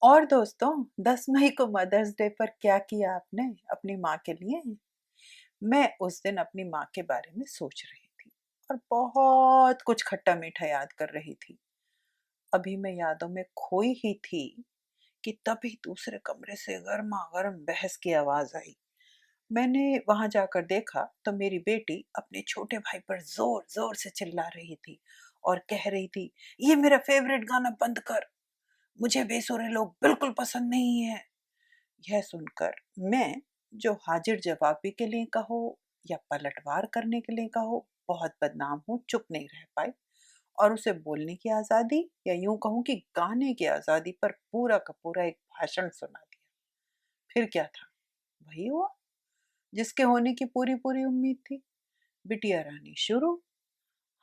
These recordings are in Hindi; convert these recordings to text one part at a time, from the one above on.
और दोस्तों, 10 मई को मदर्स डे पर क्या किया आपने अपनी माँ के लिए? मैं उस दिन अपनी माँ के बारे में सोच रही थी और बहुत कुछ खट्टा मीठा याद कर रही थी। अभी मैं यादों में खोई ही थी कि तभी दूसरे कमरे से गर्मा गर्म बहस की आवाज आई। मैंने वहां जाकर देखा तो मेरी बेटी अपने छोटे भाई पर जोर जोर से चिल्ला रही थी और कह रही थी, ये मेरा फेवरेट गाना बंद कर, मुझे बेसुरे लोग बिल्कुल पसंद नहीं है। यह सुनकर मैं, जो हाजिर जवाबी के लिए कहो या पलटवार करने के लिए कहो, बहुत बदनाम हूँ, चुप नहीं रह पाई और उसे बोलने की आज़ादी या यूं कहूँ कि गाने की आज़ादी पर पूरा का पूरा एक भाषण सुना दिया। फिर क्या था? वही हुआ जिसके होने की पूरी पूरी उम्मीद थी। बिटिया रानी शुरू।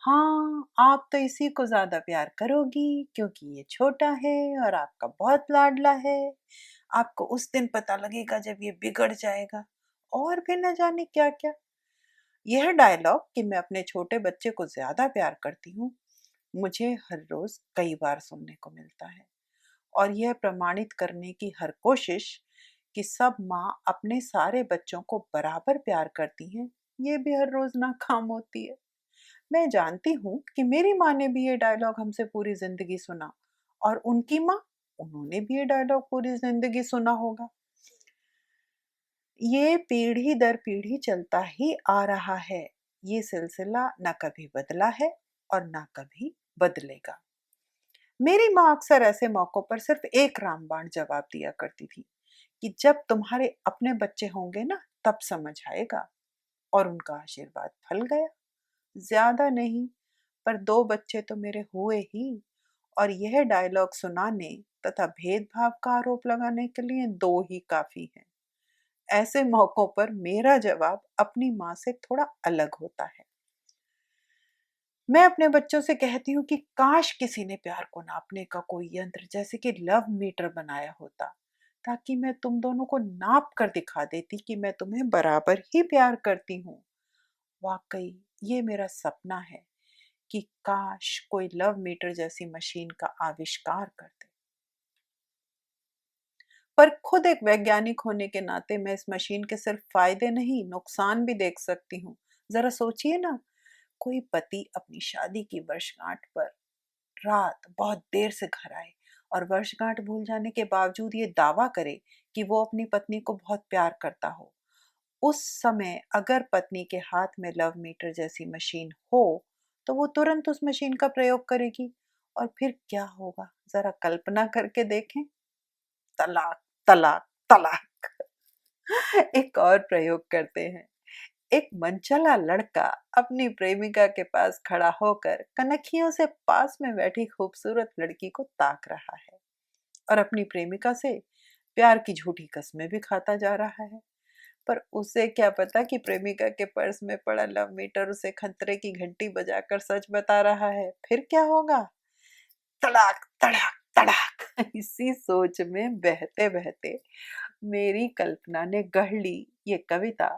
हाँ, आप तो इसी को ज्यादा प्यार करोगी क्योंकि ये छोटा है और आपका बहुत लाडला है। आपको उस दिन पता लगेगा जब ये बिगड़ जाएगा। और भी न जाने क्या क्या। यह डायलॉग कि मैं अपने छोटे बच्चे को ज्यादा प्यार करती हूँ, मुझे हर रोज कई बार सुनने को मिलता है। और यह प्रमाणित करने की हर कोशिश कि सब माँ अपने सारे बच्चों को बराबर प्यार करती हैं, ये भी हर रोज नाकाम होती है। मैं जानती हूँ कि मेरी माँ ने भी ये डायलॉग हमसे पूरी जिंदगी सुना और उनकी माँ, उन्होंने भी ये डायलॉग पूरी जिंदगी सुना होगा। ये पीढ़ी दर पीढ़ी चलता ही आ रहा है। ये सिलसिला ना कभी बदला है और ना कभी बदलेगा। मेरी माँ अक्सर ऐसे मौकों पर सिर्फ एक रामबाण जवाब दिया करती थी कि जब तुम्हारे अपने बच्चे होंगे ना, तब समझ आएगा। और उनका आशीर्वाद फल गया। ज्यादा नहीं, पर दो बच्चे तो मेरे हुए ही। और यह डायलॉग सुनाने तथा भेदभाव का आरोप लगाने के लिए दो ही काफी हैं। ऐसे मौकों पर मेरा जवाब अपनी माँ से थोड़ा अलग होता है। मैं अपने बच्चों से कहती हूँ कि काश किसी ने प्यार को नापने का कोई यंत्र जैसे कि लव मीटर बनाया होता, ताकि मैं तुम दोनों को नाप कर दिखा देती कि मैं तुम्हें बराबर ही प्यार करती हूँ। वाकई ये मेरा सपना है कि काश कोई लव मीटर जैसी मशीन का आविष्कार कर दे। पर खुद एक वैज्ञानिक होने के नाते मैं इस मशीन के सिर्फ फायदे नहीं, नुकसान भी देख सकती हूँ। जरा सोचिए ना, कोई पति अपनी शादी की वर्षगांठ पर रात बहुत देर से घर आए और वर्षगांठ भूल जाने के बावजूद ये दावा करे कि वो अपनी पत्नी को बहुत प्यार करता हो। उस समय अगर पत्नी के हाथ में लव मीटर जैसी मशीन हो, तो वो तुरंत उस मशीन का प्रयोग करेगी। और फिर क्या होगा, जरा कल्पना करके देखें। तलाक, तलाक, तलाक। एक और प्रयोग करते हैं। एक मनचला लड़का अपनी प्रेमिका के पास खड़ा होकर कनखियों से पास में बैठी खूबसूरत लड़की को ताक रहा है और अपनी प्रेमिका से प्यार की झूठी कस्में भी खाता जा रहा है। पर उसे क्या पता कि प्रेमिका के पर्स में पड़ा लव मीटर उसे खतरे की घंटी बजाकर सच बता रहा है। फिर क्या होगा? तड़ाक तड़ाक तड़ाक। इसी सोच में बहते बहते मेरी कल्पना ने गढ़ ली ये कविता,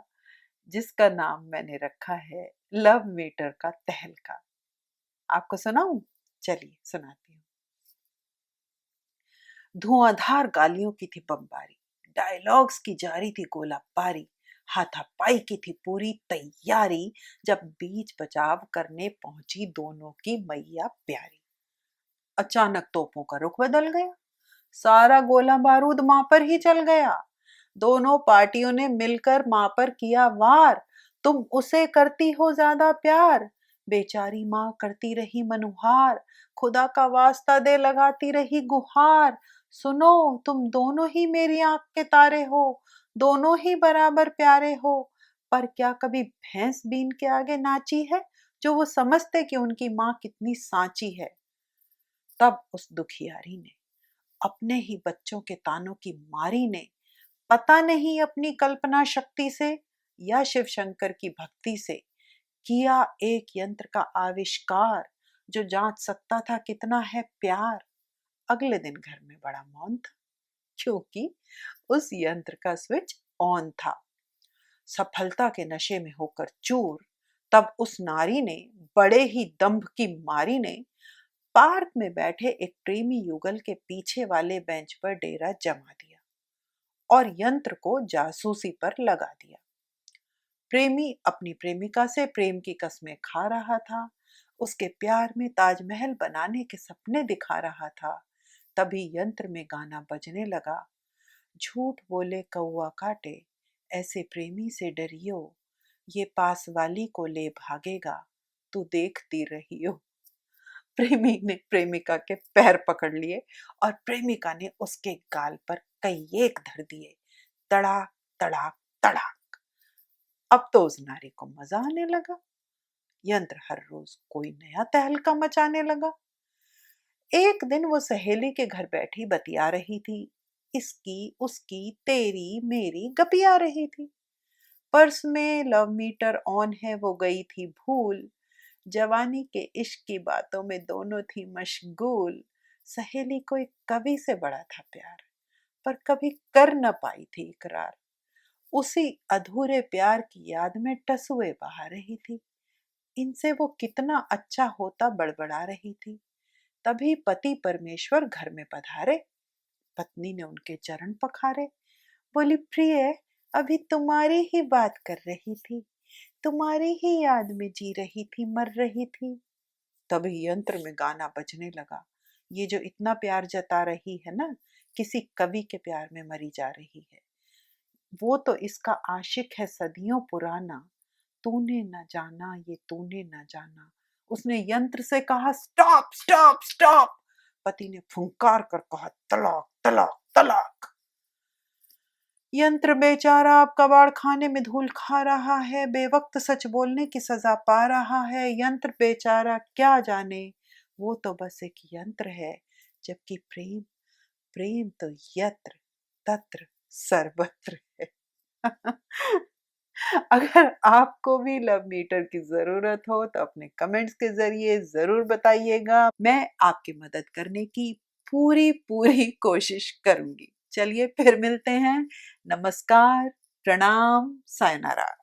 जिसका नाम मैंने रखा है लव मीटर का तहलका। आपको सुनाऊं? चलिए सुनाती हूँ। धुआंधार गालियों की थी बमबारी, डायलॉग्स की जारी थी गोला बारी, हाथापाई की थी पूरी तैयारी, जब बीच बचाव करने पहुंची दोनों की मैया प्यारी। अचानक तोपों का रुख बदल गया। सारा गोला बारूद मां पर ही चल गया। दोनों पार्टियों ने मिलकर मां पर किया वार। तुम उसे करती हो ज्यादा प्यार। बेचारी मां करती रही मनुहार। खुदा का वास्ता दे लगाती रही गुहार। सुनो, तुम दोनों ही मेरी आंख के तारे हो, दोनों ही बराबर प्यारे हो। पर क्या कभी भैंस बीन के आगे नाची है, जो वो समझते कि उनकी मां कितनी सांची है। तब उस दुखियारी ने, अपने ही बच्चों के तानों की मारी ने, पता नहीं अपनी कल्पना शक्ति से या शिव शंकर की भक्ति से, किया एक यंत्र का आविष्कार जो जांच सकता था कितना है प्यार। अगले दिन घर में बड़ा मौन था, क्योंकि उस यंत्र का स्विच ऑन था। सफलता के नशे में होकर चूर, तब उस नारी ने, बड़े ही दंभ की मारी ने, पार्क में बैठे एक प्रेमी युगल के पीछे वाले बेंच पर डेरा जमा दिया और यंत्र को जासूसी पर लगा दिया। प्रेमी अपनी प्रेमिका से प्रेम की कस्में खा रहा था, उसके प्यार में ताजमहल बनाने के सपने दिखा रहा था। तभी यंत्र में गाना बजने लगा, झूठ बोले कौआ काटे, ऐसे प्रेमी से डरियो, ये पास वाली को ले भागेगा, तू देखती रहियो। प्रेमी ने प्रेमिका के पैर पकड़ लिए और प्रेमिका ने उसके गाल पर कई एक धर दिए। तड़ाक तड़ाक तड़ाक। अब तो उस नारी को मजा आने लगा। यंत्र हर रोज कोई नया तहलका मचाने लगा। एक दिन वो सहेली के घर बैठी बतिया रही थी। इसकी उसकी तेरी मेरी गपिया रही थी। पर्स में लव मीटर ऑन है वो गई थी भूल। जवानी के इश्क की बातों में दोनों थी मशगूल। सहेली को एक कवि से बड़ा था प्यार, पर कभी कर न पाई थी इकरार। उसी अधूरे प्यार की याद में टसुए बहा रही थी। इनसे वो कितना अच्छा होता बड़बड़ा रही थी। तभी पति परमेश्वर घर में पधारे। पत्नी ने उनके चरण पखारे। बोली, प्रिय, अभी तुम्हारी ही बात कर रही थी, तुम्हारी ही याद में जी रही थी, मर रही थी। तभी यंत्र में गाना बजने लगा, ये जो इतना प्यार जता रही है ना, किसी कवि के प्यार में मरी जा रही है। वो तो इसका आशिक है सदियों पुराना, तूने न जाना ये तूने न जाना। उसने यंत्र से कहा, स्टॉप स्टॉप स्टॉप। पति ने फुंकार कर कहा, तलाक तलाक तलाक। यंत्र बेचारा अब कबाड़ खाने में धूल खा रहा है, बेवक्त सच बोलने की सजा पा रहा है। यंत्र बेचारा क्या जाने, वो तो बस एक यंत्र है, जबकि प्रेम, प्रेम तो यत्र तत्र सर्वत्र है। अगर आपको भी लव मीटर की जरूरत हो तो अपने कमेंट्स के जरिए जरूर बताइएगा। मैं आपकी मदद करने की पूरी पूरी कोशिश करूंगी। चलिए फिर मिलते हैं। नमस्कार, प्रणाम, सायनारा।